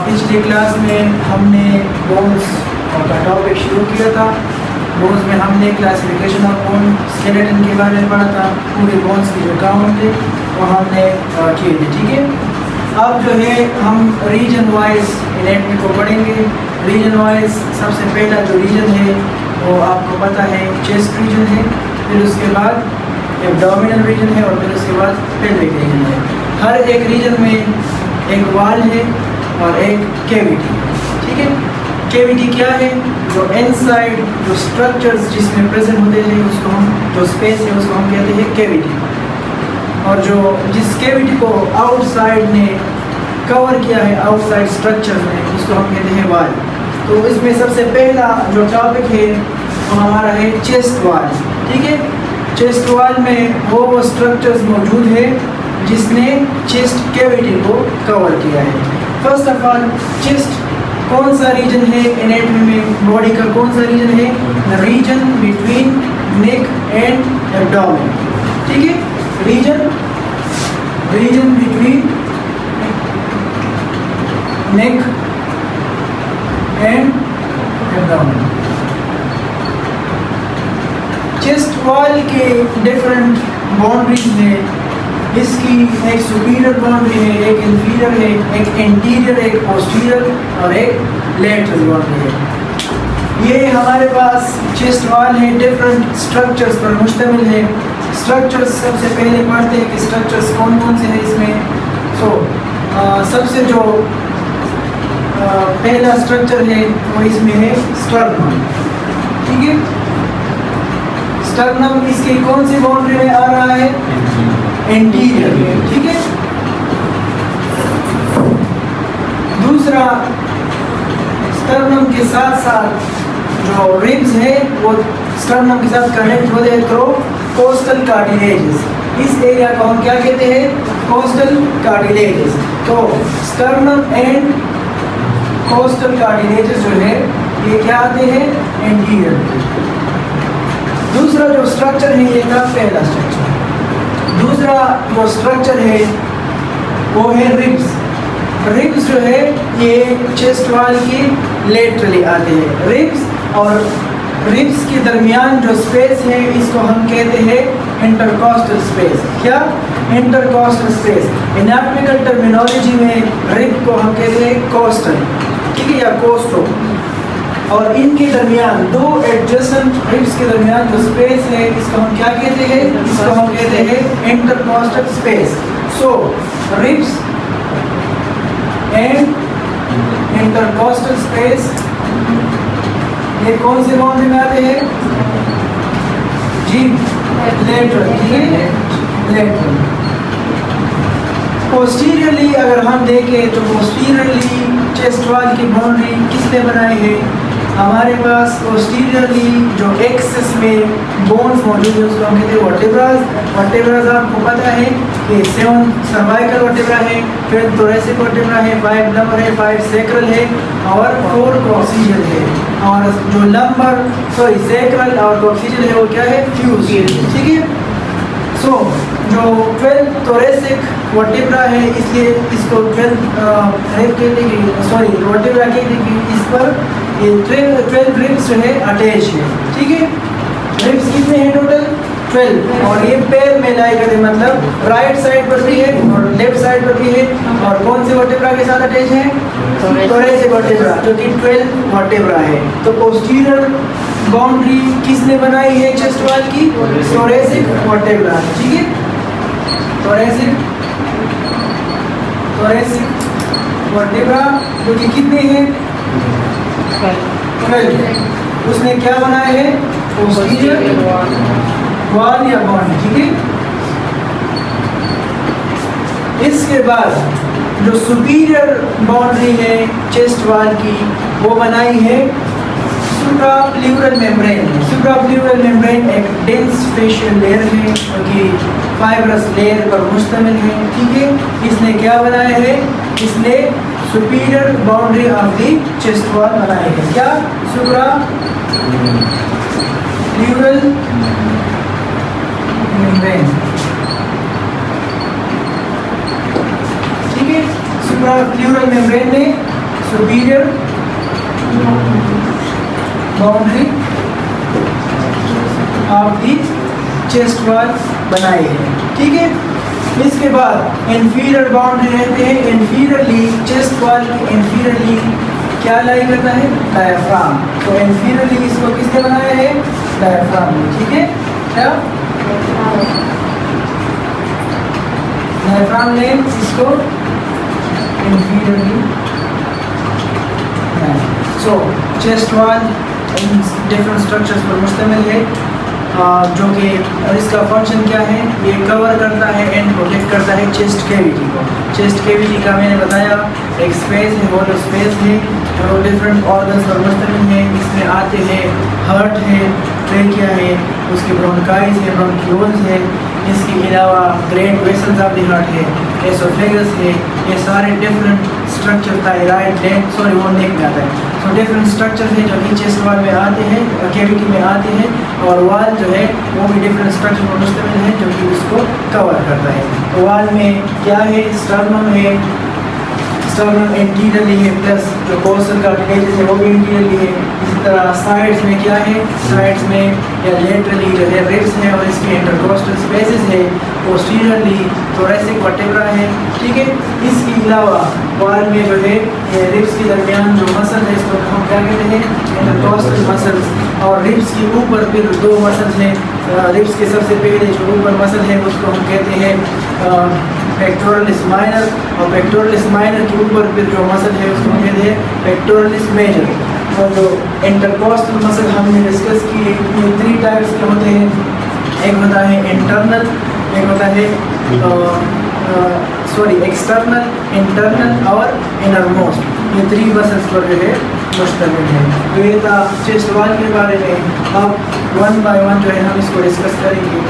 पिछली क्लास में हमने बोन्स का टॉपिक शुरू किया था। बोन्स में हमने क्लासिफिकेशन ऑफ बोन स्केलेटन के बारे में पढ़ा था। पूरे बोन्स के जो काउंट थे वो हमने किए थे। ठीक है, अब जो है हम रीजन वाइज एनाटॉमी को पढ़ेंगे। रीजन वाइज सबसे पहला जो रीजन है वो आपको पता है चेस्ट रीजन है, फिर उसके बाद एब्डोमिनल रीजन है और फिर उसके बाद पेल्विक रीजन है। हर एक रीजन में एक वाल है और एक कैविटी। ठीक है, कैविटी क्या है? जो इनसाइड जो स्ट्रक्चर्स जिसमें प्रेजेंट होते हैं उसको हम, जो स्पेस है उसको हम कहते हैं कैविटी। और जो जिस कैविटी को आउटसाइड ने कवर किया है, आउटसाइड स्ट्रक्चर ने, उसको हम कहते हैं वाल। तो इसमें सबसे पहला जो टॉपिक है वो हमारा है चेस्ट वाल। ठीक है, चेस्ट वाल में वो स्ट्रक्चर्स मौजूद है जिसने चेस्ट कैविटी को कवर किया है। फर्स्ट ऑफ ऑल, चेस्ट कौन सा रीजन है एनाटॉमी में? बॉडी का कौन सा रीजन है? The region between neck and abdomen. ठीक है, region between neck and abdomen. Chest wall के डिफरेंट बाउंड्रीज हैं। इसकी एक सुपीरियर बाउंड्री है, एक इंफीरियर है, एक इंटीरियर, एक पोस्टीरियर और एक लेटरल बाउंड्री है। ये हमारे पास चेस्ट वॉल है, डिफरेंट स्ट्रक्चर्स पर मुश्तमिल है। स्ट्रक्चर्स सबसे पहले पढ़ते हैं कि स्ट्रक्चर्स कौन कौन से हैं इसमें। सबसे जो पहला स्ट्रक्चर है वो इसमें है स्टर्नम। ठीक है, स्टर्नम इसकी कौन सी बाउंड्री में आ रहा है? एंटीरियर में। ठीक है, दूसरा, स्टर्नम के साथ साथ जो रिब्स है वो स्टर्नम के साथ कनेक्ट होते हैं थ्रू कोस्टल कार्टिलेजेस। इस एरिया को हम क्या कहते हैं? Costal cartilages. तो स्टर्नम एंड कोस्टल कार्टिलेजेस जो है ये क्या आते हैं? एंटीरियर। दूसरा जो स्ट्रक्चर है ये था पहला स्ट्रक्चर। दूसरा जो स्ट्रक्चर है वो है रिब्स। रिब्स जो है ये चेस्ट वॉल की लेटरली आते हैं। रिब्स और रिब्स के दरमियान जो स्पेस है इसको हम कहते हैं इंटरकॉस्टल स्पेस। क्या? Intercostal space. एनाटॉमिकल टर्मिनोलॉजी में रिब को हम कहते हैं कोस्टल, ठीक है, या कोस्टो। और इनके दरमियान दो एडजेसेंट रिब्स के दरमियान जो स्पेस है इसको हम क्या कहते हैं? इसको हम कहते हैं intercostal space. So ribs and intercostal space ये कौन से बाउंड्री में आते हैं? जी, लेटरल। ठीक है, लेटरल। पोस्टीरियरली अगर हम देखें तो पोस्टीरियरली चेस्ट वॉल की बाउंड्री किसने बनाई है? हमारे पास पोस्टीरियरली जो एक्सिस में बोन्स मौजूद है उसको हम कहते हैं वर्टेब्रास। वर्टेब्रास आपको पता है कि 7 सर्वाइकल वर्टेब्रा है, फिर थोरेसिक वर्टेब्रा है, 5 लंबर है, 5 सैक्रल है और 4 कॉक्सियल है। और जो लंबर सैक्रल और कॉक्सियल है वो क्या है? फ्यूज। ठीक है, सो जो 12 थोरेसिक वर्टेब्रा है इसलिए इसको 12 वर्टेब्रा कहते हैं। इस पर ये 12 रिब्स जो है अटैच है। ठीक है, रिब्स कितने हैं टोटल? 12। और ये पैर में लाई करते, मतलब राइट साइड पर भी है और लेफ्ट साइड पर भी है। और कौन से वर्टेब्रा के साथ अटैच है? थोरेसिक वर्टेब्रा, जो कि 12 वर्टेब्रा है। तो पोस्टीरियर बाउंड्री किसने बनाई है चेस्ट वॉल की? Thoracic vertebra. ठीक है, थोरेसिक वर्टेब्रा जो कि कितने हैं? 12। उसने क्या बनाया है? पोस्टीरियर वॉल या बाउंड्री। ठीक है, इसके बाद जो सुपीरियर बाउंड्री है चेस्ट वॉल की वो बनाई है सुप्राप्ल्यूरल मेम्ब्रेन। सुप्राप्ल्यूरल मेम्ब्रेन एक डेंस फेशियल लेयर है जो कि फाइब्रस लेयर पर मुश्तमिल है। ठीक है, इसने क्या बनाया है? इसने superior boundary of the chest wall बनाई है। क्या? सुप्राप्ल्यूरल मेम्ब्रेन। ठीक है, प्लूरल मेम्ब्रेन ने superior boundary of the chest wall बनाए हैं, ठीक है। इसके बाद इंफीरियर बाउंड्री रहते हैं, इंफीरियरली चेस्ट वॉल के इंफीरियरली क्या लाई करता है, डायफ्राम। तो इंफीरियरली इसको किसने बनाया है, डायफ्राम, ठीक है। क्या डायफ्राम ने इसको इंफीरियरली। सो चेस्ट वॉल डिफरेंट स्ट्रक्चर्स पर मुश्तमिल है, जो कि इसका फंक्शन क्या है, ये कवर करता है एंड प्रोटेक्ट करता है चेस्ट कैविटी को। चेस्ट कैविटी का मैंने बताया एक स्पेस है, होलो स्पेस है, और डिफरेंट ऑर्गन्स पर मुश्तमिल है। इसमें आते हैं हार्ट है, ट्रेकिया है, उसके ब्रोंकाइज है, ब्रोंक्यूल्स है, इसके अलावा great vessels of the heart है, एसोफेगस है। ये सारे different structure thyroid gland sorry वो नेक में आता है। तो डिफरेंट स्ट्रक्चर है जो कि चेस्ट वॉल में आते हैं, कैविटी में आते हैं, और वाल जो है वो भी डिफरेंट स्ट्रक्चर पर मुश्तमिल है जो कि उसको कवर करता है। तो वाल में क्या है, स्टर्नम है, स्टर्नम एंटीरियरली है, प्लस जो कोस्टल कार्टिलेज है वो भी एंटीरियरली है। इसी तरह साइड्स में क्या है, साइड्स में या लेटरली जो है रिब्स है और इसके इंटरकोस्टल स्पेसेस है, पोस्टीरियरली थोरेसिक वर्टेब्रा है, ठीक है। इसके अलावा वाल में जो है रिब्स के दरमियान जो मसल है इसको हम क्या कहते हैं, इंटरकोस्टल मसल्स, और रिब्स के ऊपर फिर दो मसल्स हैं। रिब्स के सबसे पहले जो ऊपर मसल है उसको हम कहते हैं पेक्टोरलिस माइनर, और पेक्टोरलिस माइनर के ऊपर फिर जो मसल है उसको हम कहते हैं पेक्टोरलिस मेजर। और जो इंटरकोस्टल मसल हमने डिस्कस किए, ये 3 टाइप्स के होते हैं, एक होता है इंटरनल, एक होता है एक्सटर्नल, इंटरनल और इनरमोस्ट। ये 3 मसल्स पर जो है मुश्तमिल है। तो ये था चेस्ट वॉल के बारे में। अब 1 बाय 1 जो है हम इसको डिस्कस करेंगे।